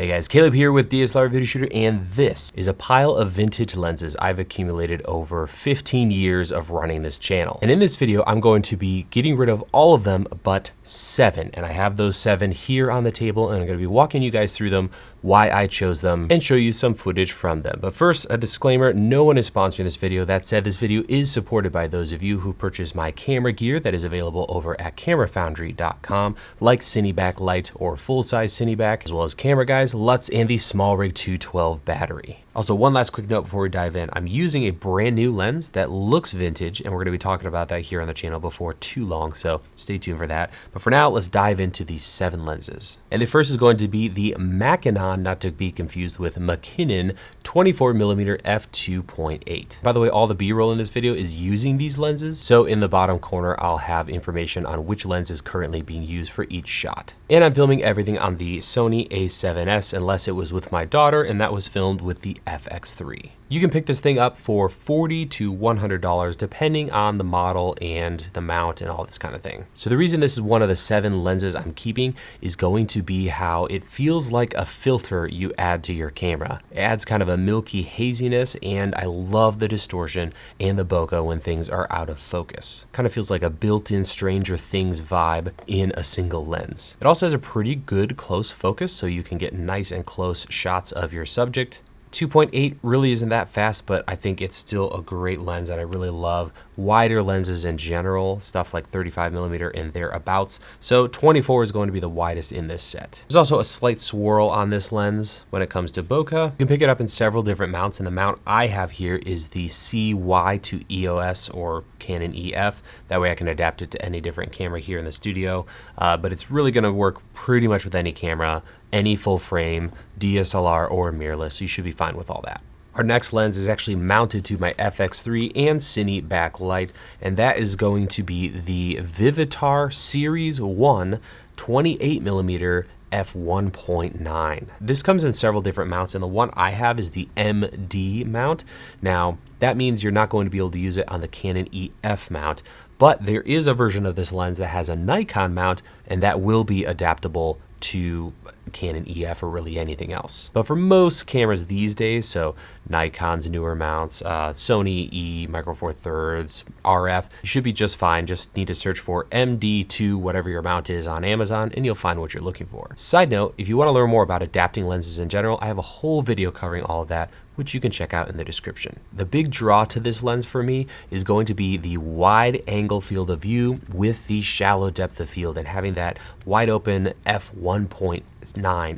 Hey guys, Caleb here with DSLR Video Shooter, and this is a pile of vintage lenses I've accumulated over 15 years of running this channel. And in this video, I'm going to be getting rid of all of them but 7. And I have those 7 here on the table, and I'm going to be walking you guys through them, why I chose them, and show you some footage from them. But first, a disclaimer, no one is sponsoring this video. That said, this video is supported by those of you who purchase my camera gear that is available over at camerafoundry.com, like Cineback Lite or full-size Cineback, as well as Camera Guys, LUTs, and the SmallRig 212 battery. Also, one last quick note before we dive in. I'm using a brand new lens that looks vintage, and we're going to be talking about that here on the channel before too long, so stay tuned for that. But for now, let's dive into these 7 lenses. And the first is going to be the Makinon, not to be confused with Makinon 24mm f2.8. By the way, all the B-roll in this video is using these lenses, so in the bottom corner, I'll have information on which lens is currently being used for each shot. And I'm filming everything on the Sony a7S, unless it was with my daughter, and that was filmed with the FX3. You can pick this thing up for $40 to $100 depending on the model and the mount and all this kind of thing. So the reason this is one of the 7 lenses I'm keeping is going to be how it feels like a filter you add to your camera. It adds kind of a milky haziness, and I love the distortion and the bokeh when things are out of focus. Kind of feels like a built-in Stranger Things vibe in a single lens. It also has a pretty good close focus, so you can get nice and close shots of your subject. 2.8 really isn't that fast, but I think it's still a great lens, and I really love wider lenses in general, stuff like 35mm and thereabouts. So 24 is going to be the widest in this set. There's also a slight swirl on this lens when it comes to bokeh. You can pick it up in several different mounts, and the mount I have here is the CY to EOS or Canon EF. That way I can adapt it to any different camera here in the studio, but it's really going to work pretty much with any camera, any full frame, DSLR, or mirrorless, so you should be fine with all that. Our next lens is actually mounted to my FX3 and Cineback Lite, and that is going to be the Vivitar Series 1 28mm f1.9. This comes in several different mounts, and the one I have is the MD mount. Now, that means you're not going to be able to use it on the Canon EF mount, but there is a version of this lens that has a Nikon mount, and that will be adaptable to Canon EF or really anything else. But for most cameras these days, so Nikon's newer mounts, Sony E, Micro Four Thirds, RF, you should be just fine. Just need to search for MD2, whatever your mount is on Amazon, and you'll find what you're looking for. Side note, if you want to learn more about adapting lenses in general, I have a whole video covering all of that, which you can check out in the description. The big draw to this lens for me is going to be the wide angle field of view with the shallow depth of field, and having that wide open f1.9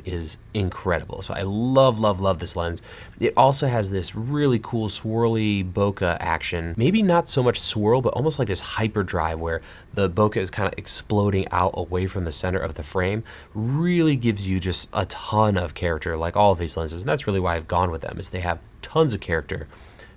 is incredible. So I love this lens. It also has this really cool swirly bokeh action. Maybe not so much swirl, but almost like this hyperdrive where the bokeh is kind of exploding out away from the center of the frame. Really gives you just a ton of character, like all of these lenses, and that's really why I've gone with them, is they have tons of character.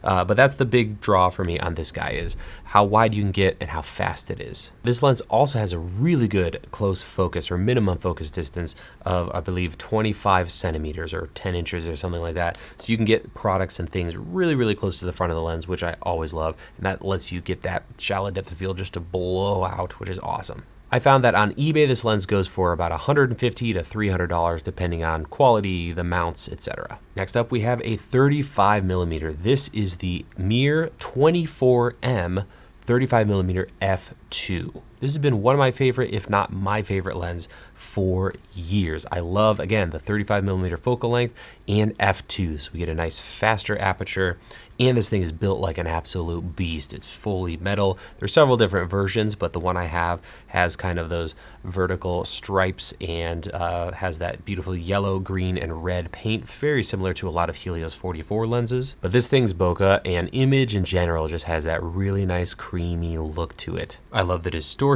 But that's the big draw for me on this guy, is how wide you can get and how fast it is. This lens also has a really good close focus or minimum focus distance of, I believe, 25 centimeters or 10 inches or something like that. So you can get products and things really close to the front of the lens, which I always love. And that lets you get that shallow depth of field just to blow out, which is awesome. I found that on eBay, this lens goes for about $150 to $300 depending on quality, the mounts, etc. Next up, we have a 35mm. This is the Mir 24M 35mm f2. This has been one of my favorite, if not my favorite lens for years. I love, again, the 35mm focal length and f2, so we get a nice faster aperture, and this thing is built like an absolute beast. It's fully metal. There's several different versions, but the one I have has kind of those vertical stripes and has that beautiful yellow, green, and red paint, very similar to a lot of Helios 44 lenses. But this thing's bokeh and image in general just has that really nice creamy look to it. I love the distortion.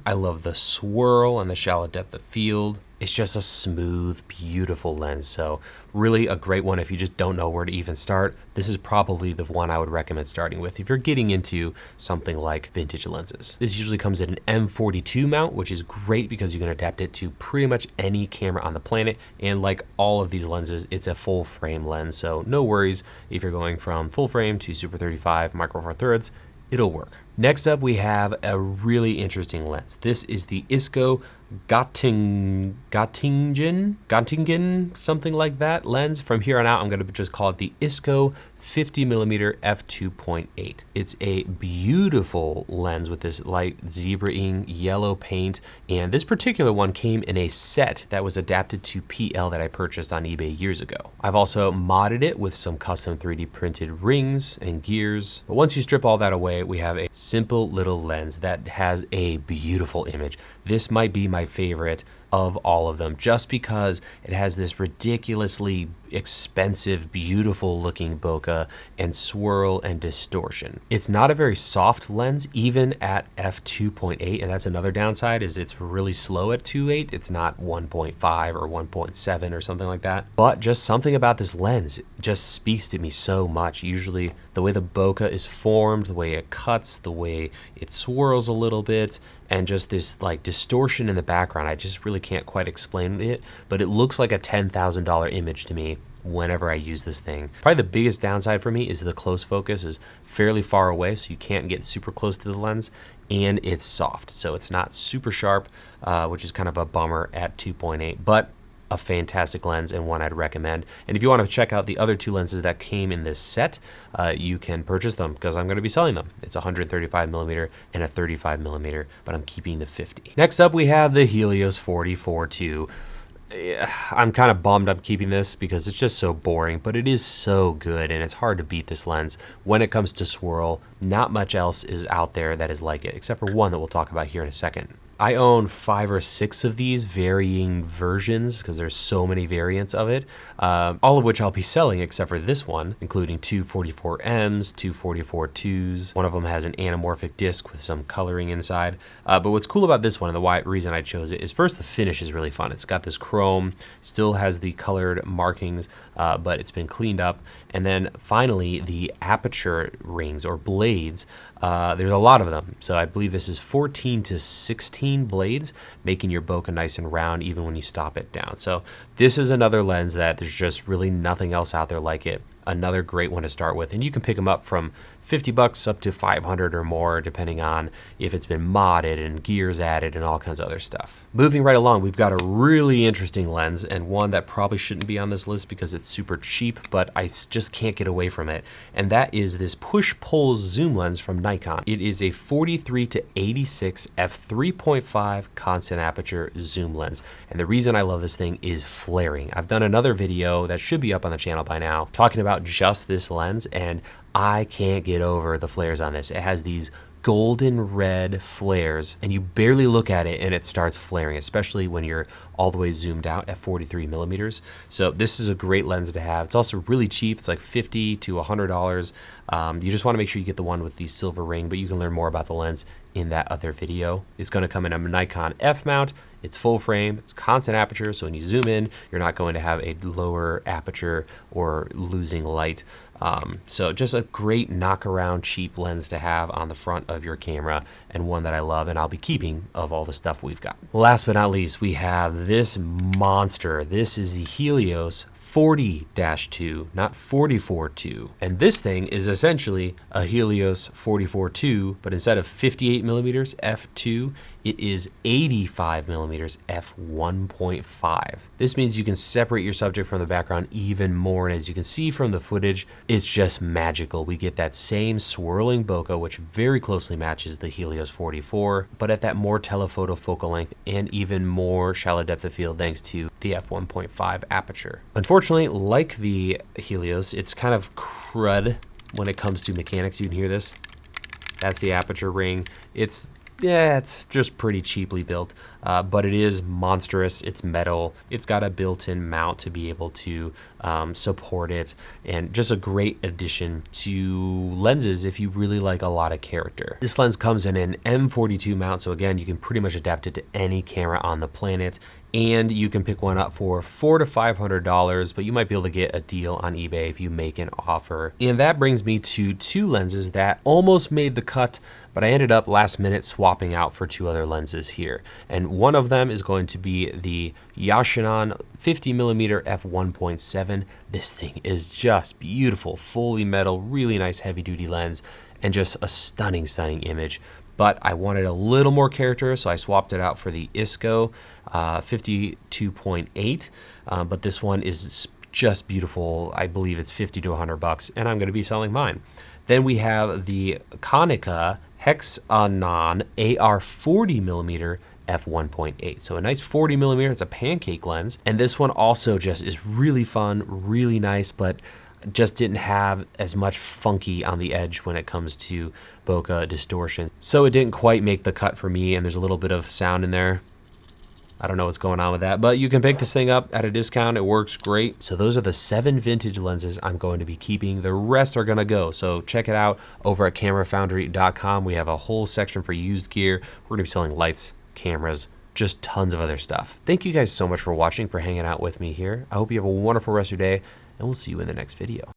I love the swirl and the shallow depth of field. It's just a smooth, beautiful lens. So really a great one if you just don't know where to even start. This is probably the one I would recommend starting with if you're getting into something like vintage lenses. This usually comes in an M42 mount, which is great because you can adapt it to pretty much any camera on the planet. And like all of these lenses, it's a full frame lens. So no worries if you're going from full frame to Super 35, Micro Four Thirds, it'll work. Next up, we have a really interesting lens. This is the ISCO-GOTTINGEN, something like that lens. From here on out, I'm going to just call it the ISCO 50mm f2.8. It's a beautiful lens with this light zebra ink yellow paint, and this particular one came in a set that was adapted to PL that I purchased on eBay years ago. I've also modded it with some custom 3D printed rings and gears. But once you strip all that away, we have a simple little lens that has a beautiful image. This might be my favorite of all of them, just because it has this ridiculously expensive, beautiful looking bokeh and swirl and distortion. It's not a very soft lens, even at f2.8, and that's another downside, is it's really slow at 2.8. It's not 1.5 or 1.7 or something like that. But just something about this lens just speaks to me so much. Usually the way the bokeh is formed, the way it cuts, the way it swirls a little bit, and just this like distortion in the background. I just really can't quite explain it, but it looks like a $10,000 image to me whenever I use this thing. Probably the biggest downside for me is the close focus is fairly far away, so you can't get super close to the lens, and it's soft, so it's not super sharp, which is kind of a bummer at 2.8, but a fantastic lens and one I'd recommend. And if you want to check out the other two lenses that came in this set, you can purchase them because I'm going to be selling them. It's a 135mm and a 35mm, but I'm keeping the 50. Next up, we have the Helios 44-2. I'm kind of bummed I'm keeping this because it's just so boring, but it is so good and it's hard to beat this lens. When it comes to swirl, not much else is out there that is like it, except for one that we'll talk about here in a second. I own 5 or 6 of these varying versions because there's so many variants of it, all of which I'll be selling except for this one, including 2 44Ms, 2 44-2s. One of them has an anamorphic disc with some coloring inside. But what's cool about this one, and the reason I chose it, is first the finish is really fun. It's got this chrome, still has the colored markings, but it's been cleaned up. And then finally, the aperture rings or blades, there's a lot of them. So I believe this is 14 to 16 blades, making your bokeh nice and round even when you stop it down. So this is another lens that there's just really nothing else out there like it. Another great one to start with, and you can pick them up from $50 up to $500 or more, depending on if it's been modded and gears added and all kinds of other stuff. Moving right along, we've got a really interesting lens, and one that probably shouldn't be on this list because it's super cheap, but I just can't get away from it. And that is this push-pull zoom lens from Nikon. It is a 43 to 86 f3.5 constant aperture zoom lens. And the reason I love this thing is flaring. I've done another video that should be up on the channel by now talking about just this lens, and I can't get over the flares on this. It has these golden red flares and you barely look at it and it starts flaring, especially when you're all the way zoomed out at 43mm. So this is a great lens to have. It's also really cheap. It's like $50 to $100. You just want to make sure you get the one with the silver ring, but you can learn more about the lens in that other video. It's going to come in a Nikon F mount. It's full frame, it's constant aperture, so when you zoom in, you're not going to have a lower aperture or losing light. So just a great knockaround cheap lens to have on the front of your camera, and one that I love and I'll be keeping of all the stuff we've got. Last but not least, we have this monster. This is the Helios 40-2, not 44-2. And this thing is essentially a Helios 44-2, but instead of 58mm f2, it is 85mm f1.5. This means you can separate your subject from the background even more, and as you can see from the footage, it's just magical. We get that same swirling bokeh, which very closely matches the Helios 44, but at that more telephoto focal length and even more shallow depth of field thanks to the f1.5 aperture. Unfortunately, like the Helios, it's kind of crud when it comes to mechanics. You can hear this. That's the aperture ring. It's just pretty cheaply built, but it is monstrous. It's metal. It's got a built-in mount to be able to support it, and just a great addition to lenses if you really like a lot of character. This lens comes in an M42 mount, so again, you can pretty much adapt it to any camera on the planet, and you can pick one up for $400 to $500, but you might be able to get a deal on eBay if you make an offer. And that brings me to 2 lenses that almost made the cut, but I ended up last minute swapping out for 2 other lenses here. And One of them is going to be the Yashica 50mm f1.7. This thing is just beautiful, fully metal, really nice heavy duty lens, and just a stunning, stunning image. But I wanted a little more character, so I swapped it out for the ISCO 52.8. But this one is just beautiful. I believe it's 50 to 100 bucks, and I'm going to be selling mine. Then we have the Konica Hexanon AR 40mm f1.8. So a nice 40mm, it's a pancake lens. And this one also just is really fun, really nice, but just didn't have as much funky on the edge when it comes to bokeh distortion. So it didn't quite make the cut for me, and there's a little bit of sound in there. I don't know what's going on with that, but you can pick this thing up at a discount. It works great. So those are the 7 vintage lenses I'm going to be keeping. The rest are gonna go. So check it out over at camerafoundry.com. We have a whole section for used gear. We're gonna be selling lights, cameras, just tons of other stuff. Thank you guys so much for watching, for hanging out with me here. I hope you have a wonderful rest of your day, and we'll see you in the next video.